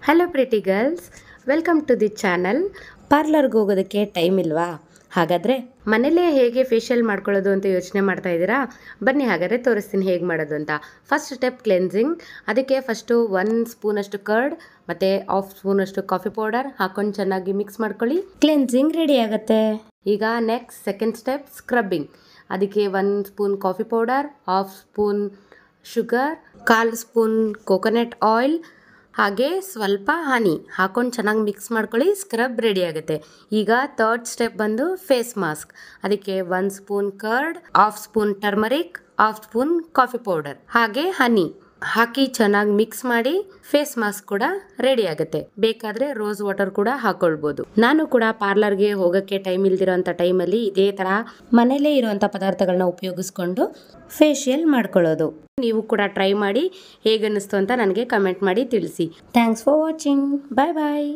Hello pretty girls, welcome to the channel. ಪಾರ್ಲರ್ಗೆ ಹೋಗೋದಕ್ಕೆ time ಇಲ್ವಾ? ಹಾಗಾದರೆ ಮನೇಲೇ ಹೇಗೆ ಫೇಶಿಯಲ್ ಮಾಡ್ಕೊಳ್ಳೋದು ಅಂತ ಯೋಚನೆ ಮಾಡ್ತಾ ಇದ್ದೀರಾ? ಬನ್ನಿ ಹಾಗಾದರೆ ತೋರಿಸ್ತೀನಿ ಹೇಗೆ ಮಾಡೋದು ಅಂತ. First step cleansing. ಅದಕ್ಕೆ ಫಸ್ಟು 1 ಸ್ಪೂನಷ್ಟು ಕರ್ಡ್ ಮತ್ತು 1/2 ಸ್ಪೂನಷ್ಟು ಕಾಫಿ ಪೌಡರ್ ಹಾಕೊಂಡು ಚೆನ್ನಾಗಿ ಮಿಕ್ಸ್ ಮಾಡ್ಕೊಳ್ಳಿ. ಕ್ಲೆನ್ಸಿಂಗ್ ರೆಡಿ ಆಗುತ್ತೆ. ಈಗ ನೆಕ್ಸ್ಟ್ ಸೆಕೆಂಡ್ ಸ್ಟೆಪ್ ಸ್ಕ್ರಬ್ಬಿಂಗ್. ಅದಕ್ಕೆ 1 spoon coffee powder, 1/2 spoon sugar, 1/4 spoon coconut oil ಹಾಗೆ ಸ್ವಲ್ಪ ಹನಿ ಹಾಕೊಂಡು ಚೆನ್ನಾಗಿ ಮಿಕ್ಸ್ ಮಾಡ್ಕೊಳ್ಳಿ. ಸ್ಕ್ರಬ್ ರೆಡಿ ಆಗುತ್ತೆ. ಈಗ ಥರ್ಡ್ ಸ್ಟೆಪ್ ಬಂದು ಫೇಸ್ ಮಾಸ್ಕ್. ಅದಕ್ಕೆ 1 spoon curd, 1/2 spoon turmeric, 1/2 spoon coffee powder ಹಾಗೆ ಹನಿ ಹಾಕಿ ಚೆನ್ನಾಗಿ ಮಿಕ್ಸ್ ಮಾಡಿ ಫೇಸ್ ಮಾಸ್ಕ್ ಕೂಡ ರೆಡಿ ಆಗುತ್ತೆ. ಬೇಕಾದ್ರೆ ರೋಸ್ ವಾಟರ್ ಕೂಡ ಹಾಕೊಳ್ಬಹುದು. ನಾನು ಕೂಡ ಪಾರ್ಲರ್ಗೆ ಹೋಗೋಕ್ಕೆ ಟೈಮ್ ಇಲ್ದಿರೋಂಥ ಟೈಮಲ್ಲಿ ಇದೇ ತರ ಮನೇಲೇ ಇರುವಂಥ ಪದಾರ್ಥಗಳನ್ನ ಉಪಯೋಗಿಸ್ಕೊಂಡು ಫೇಶಿಯಲ್ ಮಾಡ್ಕೊಳ್ಳೋದು. ನೀವು ಕೂಡ ಟ್ರೈ ಮಾಡಿ ಹೇಗನ್ನಿಸ್ತು ಅಂತ ನನಗೆ ಕಮೆಂಟ್ ಮಾಡಿ ತಿಳಿಸಿ. Thanks for watching. Bye bye.